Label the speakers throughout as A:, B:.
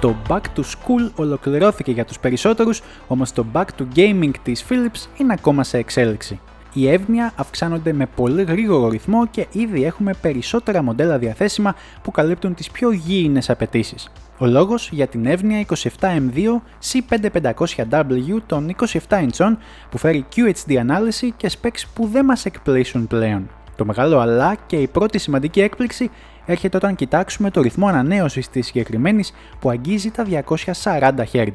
A: Το Back to School ολοκληρώθηκε για τους περισσότερους, όμως το Back to Gaming της Philips είναι ακόμα σε εξέλιξη. Οι εύνοια αυξάνονται με πολύ γρήγορο ρυθμό και ήδη έχουμε περισσότερα μοντέλα διαθέσιμα που καλύπτουν τις πιο γήινες απαιτήσεις. Ο λόγος για την εύνοια 27M2 C5500W των 27 ιντσών που φέρει QHD ανάλυση και specs που δεν μας εκπλήσουν πλέον. Το μεγάλο αλλά και η πρώτη σημαντική έκπληξη έρχεται όταν κοιτάξουμε το ρυθμό ανανέωσης της συγκεκριμένης που αγγίζει τα 240 Hz.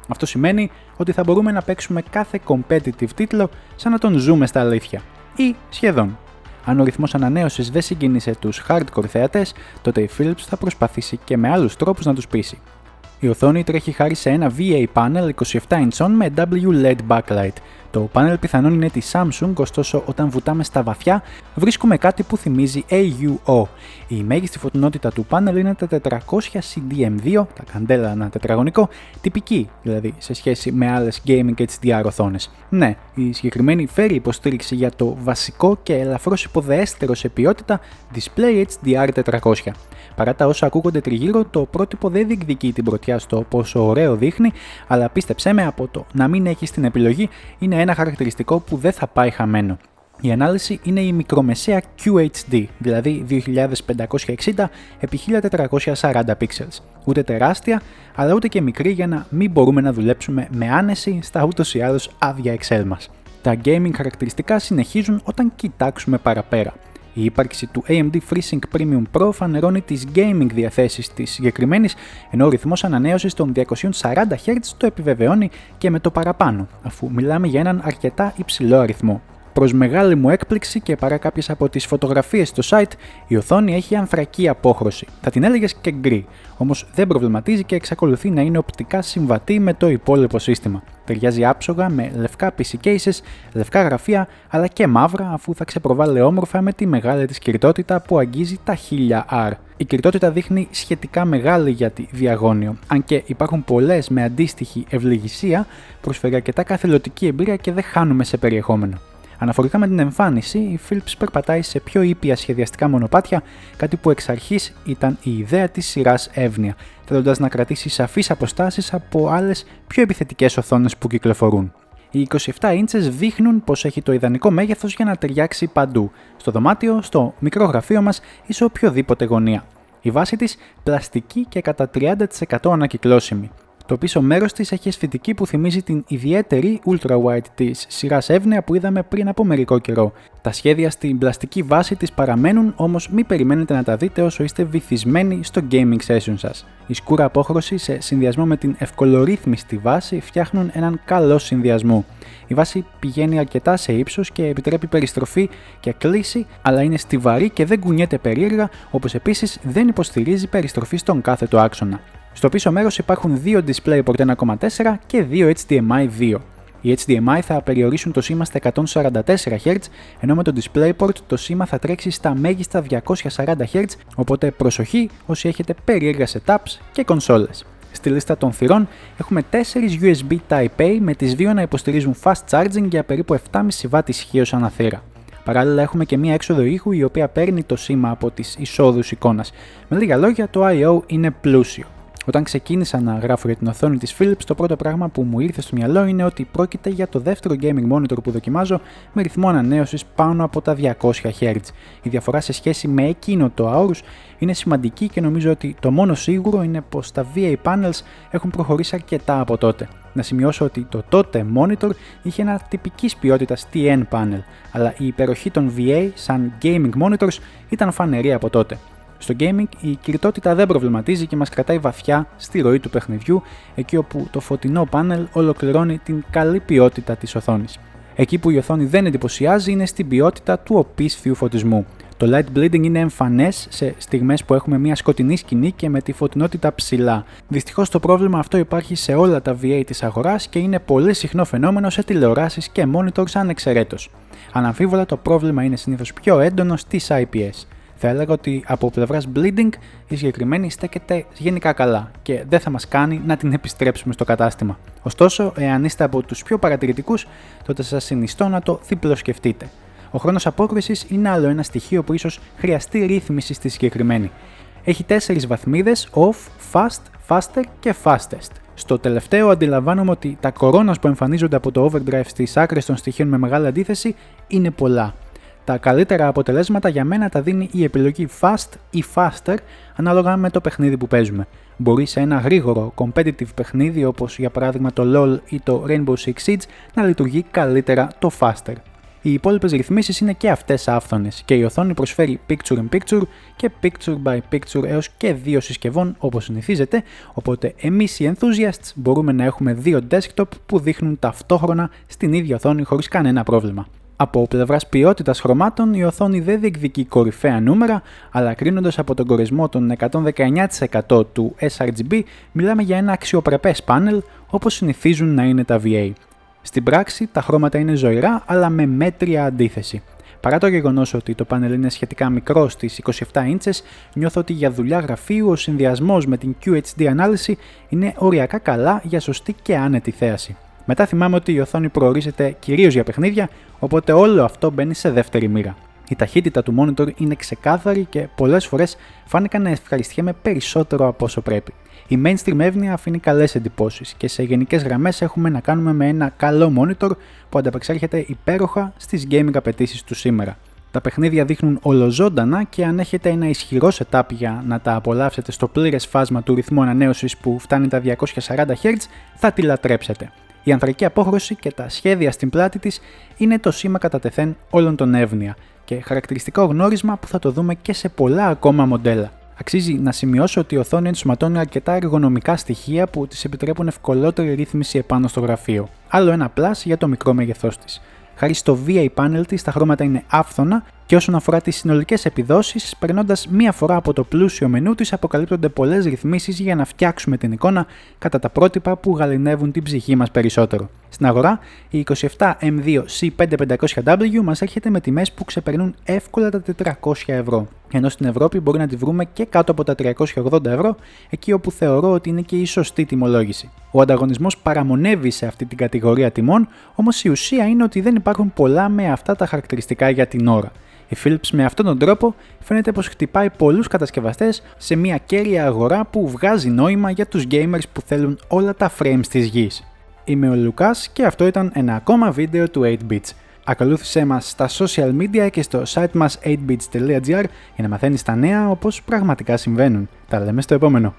A: Αυτό σημαίνει ότι θα μπορούμε να παίξουμε κάθε competitive τίτλο σαν να τον ζούμε στα αλήθεια. Ή σχεδόν. Αν ο ρυθμός ανανέωσης δεν συγκίνησε τους hardcore θεατές, τότε η Philips θα προσπαθήσει και με άλλους τρόπους να τους πείσει. Η οθόνη τρέχει χάρη σε ένα VA panel 27 ιντσών με WLED backlight. Το panel πιθανόν είναι της Samsung, ωστόσο όταν βουτάμε στα βαθιά βρίσκουμε κάτι που θυμίζει AUO. Η μέγιστη φωτεινότητα του panel είναι τα 400 CDM2, τα καντέλα ένα τετραγωνικό, τυπική δηλαδή σε σχέση με άλλες gaming HDR οθόνες. Ναι, η συγκεκριμένη φέρει υποστήριξη για το βασικό και ελαφρώς υποδεέστερο σε ποιότητα Display HDR 400. Παρά τα όσα ακούγονται τριγύρω, το πρότυπο δεν διεκδικεί την πρωτιά στο πόσο ωραίο δείχνει, αλλά πίστεψέ με, από το να μην έχεις την επιλογή είναι ένα χαρακτηριστικό που δεν θα πάει χαμένο. Η ανάλυση είναι η μικρομεσαία QHD, δηλαδή 2560 x 1440 pixels. Ούτε τεράστια, αλλά ούτε και μικρή για να μην μπορούμε να δουλέψουμε με άνεση στα ούτως ή άλλως άδεια Excel μας. Τα gaming χαρακτηριστικά συνεχίζουν όταν κοιτάξουμε παραπέρα. Η ύπαρξη του AMD FreeSync Premium Pro φανερώνει τις gaming διαθέσεις της συγκεκριμένης, ενώ ο ρυθμός ανανέωσης των 240 Hz το επιβεβαιώνει και με το παραπάνω, αφού μιλάμε για έναν αρκετά υψηλό αριθμό. Προς μεγάλη μου έκπληξη και παρά κάποιες από τις φωτογραφίες στο site, η οθόνη έχει ανθρακή απόχρωση. Θα την έλεγες και γκρι, όμως δεν προβληματίζει και εξακολουθεί να είναι οπτικά συμβατή με το υπόλοιπο σύστημα. Ταιριάζει άψογα με λευκά PC cases, λευκά γραφεία αλλά και μαύρα, αφού θα ξεπροβάλλει όμορφα με τη μεγάλη της κυρτότητα που αγγίζει τα 1000R. Η κυρτότητα δείχνει σχετικά μεγάλη για τη διαγώνιο, αν και υπάρχουν πολλές με αντίστοιχη ευληγησία, προσφέρει αρκετά καθηλωτική εμπειρία και δεν χάνουμε σε περιεχόμενο. Αναφορικά με την εμφάνιση, η Philips περπατάει σε πιο ήπια σχεδιαστικά μονοπάτια, κάτι που εξ αρχής ήταν η ιδέα της σειράς εύνοια, θέλοντας να κρατήσει σαφείς αποστάσεις από άλλες πιο επιθετικές οθόνες που κυκλοφορούν. Οι 27 ίντσες δείχνουν πως έχει το ιδανικό μέγεθος για να ταιριάξει παντού, στο δωμάτιο, στο μικρό γραφείο μας ή σε οποιοδήποτε γωνία. Η βάση της πλαστική και κατά 30% ανακυκλώσιμη. Το πίσω μέρος της έχει αισθητική που θυμίζει την ιδιαίτερη ultra-wide της σειράς εύνοια που είδαμε πριν από μερικό καιρό. Τα σχέδια στην πλαστική βάση της παραμένουν, όμως μην περιμένετε να τα δείτε όσο είστε βυθισμένοι στο gaming session σας. Η σκούρα απόχρωση σε συνδυασμό με την ευκολορύθμιστη βάση φτιάχνουν έναν καλό συνδυασμό. Η βάση πηγαίνει αρκετά σε ύψος και επιτρέπει περιστροφή και κλίση, αλλά είναι στιβαρή και δεν κουνιέται περίεργα, όπως επίσης δεν υποστηρίζει περιστροφή στον κάθετο άξονα. Στο πίσω μέρος υπάρχουν δύο DisplayPort 1.4 και δύο HDMI 2. Οι HDMI θα περιορίσουν το σήμα στα 144 Hz, ενώ με το DisplayPort το σήμα θα τρέξει στα μέγιστα 240 Hz, οπότε προσοχή όσοι έχετε περίεργα setups και κονσόλες. Στη λίστα των θυρών έχουμε 4 USB Type-A με τις δύο να υποστηρίζουν fast charging για περίπου 7,5W ισχύως ανά θύρα. Παράλληλα έχουμε και μία έξοδο ήχου η οποία παίρνει το σήμα από τις εισόδους εικόνας. Με λίγα λόγια, το I/O είναι πλούσιο. Όταν ξεκίνησα να γράφω για την οθόνη της Philips, το πρώτο πράγμα που μου ήρθε στο μυαλό είναι ότι πρόκειται για το δεύτερο gaming monitor που δοκιμάζω με ρυθμό ανανέωσης πάνω από τα 200 Hz. Η διαφορά σε σχέση με εκείνο το Aorus είναι σημαντική και νομίζω ότι το μόνο σίγουρο είναι πως τα VA panels έχουν προχωρήσει αρκετά από τότε. Να σημειώσω ότι το τότε monitor είχε ένα τυπικής ποιότητας TN panel, αλλά η υπεροχή των VA σαν gaming monitors ήταν φανερή από τότε. Στο gaming η κυρτότητα δεν προβληματίζει και μας κρατάει βαθιά στη ροή του παιχνιδιού, εκεί όπου το φωτεινό πάνελ ολοκληρώνει την καλή ποιότητα της οθόνης. Εκεί που η οθόνη δεν εντυπωσιάζει είναι στην ποιότητα του οπίσθιου φωτισμού. Το light bleeding είναι εμφανές σε στιγμές που έχουμε μια σκοτεινή σκηνή και με τη φωτεινότητα ψηλά. Δυστυχώς το πρόβλημα αυτό υπάρχει σε όλα τα VA της αγοράς και είναι πολύ συχνό φαινόμενο σε τηλεοράσεις και monitors ανεξαιρέτως. Αναμφίβολα το πρόβλημα είναι συνήθως πιο έντονο στις IPS. Θα έλεγα ότι από πλευράς bleeding η συγκεκριμένη στέκεται γενικά καλά και δεν θα μας κάνει να την επιστρέψουμε στο κατάστημα. Ωστόσο, εάν είστε από τους πιο παρατηρητικούς, τότε σας συνιστώ να το διπλοσκεφτείτε. Ο χρόνος απόκρισης είναι άλλο ένα στοιχείο που ίσως χρειαστεί ρύθμιση στη συγκεκριμένη. Έχει 4 βαθμίδες: off, fast, faster και fastest. Στο τελευταίο αντιλαμβάνομαι ότι τα κορώνας που εμφανίζονται από το overdrive στις άκρες των στοιχείων με μεγάλη αντίθεση είναι πολλά. Τα καλύτερα αποτελέσματα για μένα τα δίνει η επιλογή fast ή faster ανάλογα με το παιχνίδι που παίζουμε. Μπορεί σε ένα γρήγορο competitive παιχνίδι όπως για παράδειγμα το LoL ή το Rainbow Six Siege να λειτουργεί καλύτερα το faster. Οι υπόλοιπες ρυθμίσεις είναι και αυτές άφθονες και η οθόνη προσφέρει picture in picture και picture by picture έως και 2 συσκευών όπως συνηθίζεται, οπότε εμείς οι enthusiasts μπορούμε να έχουμε 2 desktop που δείχνουν ταυτόχρονα στην ίδια οθόνη χωρίς κανένα πρόβλημα. Από πλευράς ποιότητας χρωμάτων, η οθόνη δεν διεκδικεί κορυφαία νούμερα, αλλά κρίνοντας από τον κορεσμό των 119% του sRGB, μιλάμε για ένα αξιοπρεπές πάνελ όπως συνηθίζουν να είναι τα VA. Στην πράξη, τα χρώματα είναι ζωηρά, αλλά με μέτρια αντίθεση. Παρά το γεγονός ότι το πάνελ είναι σχετικά μικρό στις 27 ίντσες, νιώθω ότι για δουλειά γραφείου ο συνδυασμός με την QHD ανάλυση είναι οριακά καλά για σωστή και άνετη θέαση. Μετά θυμάμαι ότι η οθόνη προορίζεται κυρίως για παιχνίδια, οπότε όλο αυτό μπαίνει σε δεύτερη μοίρα. Η ταχύτητα του monitor είναι ξεκάθαρη και πολλές φορές φάνηκα να ευχαριστιέμαι περισσότερο από όσο πρέπει. Η mainstream εύνοια αφήνει καλές εντυπώσεις και σε γενικές γραμμές έχουμε να κάνουμε με ένα καλό monitor που ανταπεξέρχεται υπέροχα στις gaming απαιτήσεις του σήμερα. Τα παιχνίδια δείχνουν ολοζώντανα και αν έχετε ένα ισχυρό setup για να τα απολαύσετε στο πλήρες φάσμα του ρυθμού ανανέωσης που φτάνει τα 240 Hz θα τη λατρέψετε. Η ανθρακή απόχρωση και τα σχέδια στην πλάτη της είναι το σήμα κατά τεθέν όλων των εύνοια και χαρακτηριστικό γνώρισμα που θα το δούμε και σε πολλά ακόμα μοντέλα. Αξίζει να σημειώσω ότι η οθόνη ενσωματώνει αρκετά εργονομικά στοιχεία που της επιτρέπουν ευκολότερη ρύθμιση επάνω στο γραφείο. Άλλο ένα plus για το μικρό μέγεθός της. Χάρη στο VA panel της, τα χρώματα είναι άφθονα και όσον αφορά τις συνολικές επιδόσεις, περνώντας μία φορά από το πλούσιο μενού της, αποκαλύπτονται πολλές ρυθμίσεις για να φτιάξουμε την εικόνα κατά τα πρότυπα που γαληνεύουν την ψυχή μας περισσότερο. Στην αγορά, η 27M2 C5500W μας έρχεται με τιμές που ξεπερνούν εύκολα τα 400 ευρώ, ενώ στην Ευρώπη μπορεί να τη βρούμε και κάτω από τα 380 ευρώ, εκεί όπου θεωρώ ότι είναι και η σωστή τιμολόγηση. Ο ανταγωνισμός παραμονεύει σε αυτή την κατηγορία τιμών, όμως η ουσία είναι ότι δεν υπάρχουν πολλά με αυτά τα χαρακτηριστικά για την ώρα. Η Philips με αυτόν τον τρόπο φαίνεται πως χτυπάει πολλούς κατασκευαστές σε μια κέρια αγορά που βγάζει νόημα για τους gamers που θέλουν όλα τα frames της γης. Είμαι ο Λουκάς και αυτό ήταν ένα ακόμα βίντεο του 8bits. Ακολούθησέ μας στα social media και στο site μας 8bits.gr για να μαθαίνεις τα νέα όπως πραγματικά συμβαίνουν. Τα λέμε στο επόμενο.